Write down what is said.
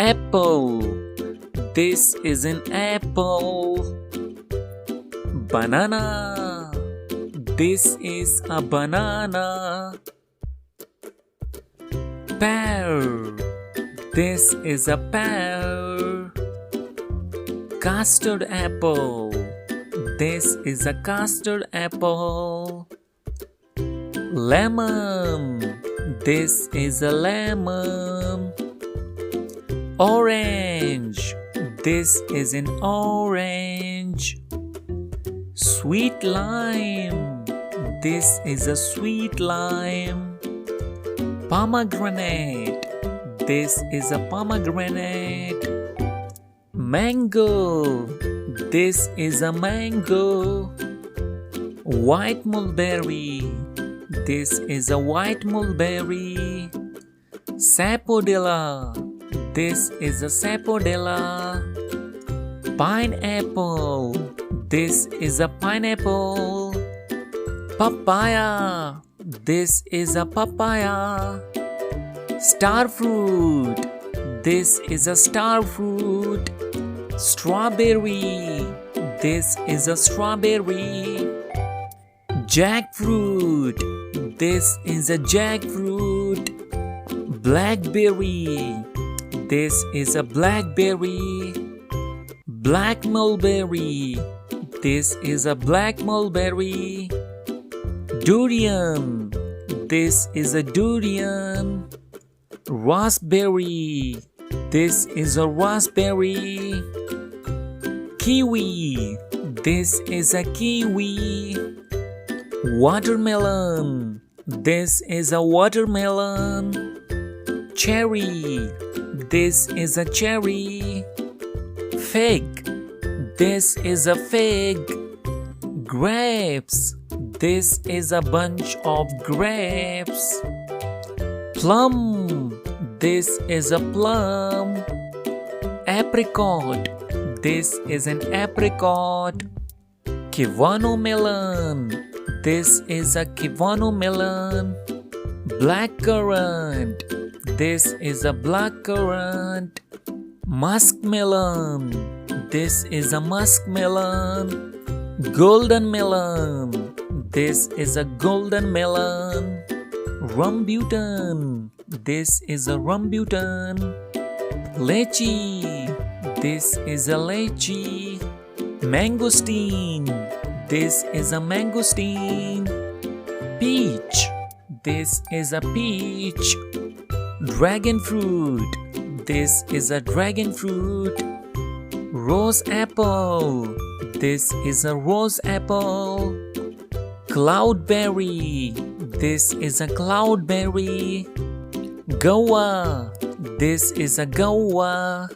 Apple. This is an apple. Banana. This is a banana. Pear. This is a pear. Custard apple. This is a custard apple. Lemon. This is a lemon. Orange. This is an orange. Sweet lime. This is a sweet lime. Pomegranate. This is a pomegranate. Mango. This is a mango. White mulberry. This is a white mulberry. Sapodilla. This is a sapodilla. Pineapple. This is a pineapple. Papaya. This is a papaya. Star fruit. This is a star fruit. Strawberry. This is a strawberry. Jackfruit. This is a jackfruit. Blackberry. This is a blackberry. Black mulberry. This is a black mulberry. Durian. This is a durian. Raspberry. This is a raspberry. Kiwi. This is a kiwi. Watermelon. This is a watermelon. Cherry. This is a cherry. Fig. This is a fig. Grapes. This is a bunch of grapes. Plum. This is a plum. Apricot. This is an apricot. Kiwano melon. This is a Kiwano melon. Blackcurrant. This is a blackcurrant. Muskmelon. This is a muskmelon. Golden melon. This is a golden melon. Rambutan. This is a rambutan. Lychee. This is a lychee. Mangosteen. This is a mangosteen. Peach. This is a peach. Dragon fruit. This is a dragon fruit. Rose apple. This is a rose apple. Cloudberry. This is a cloudberry. Guava. This is a guava.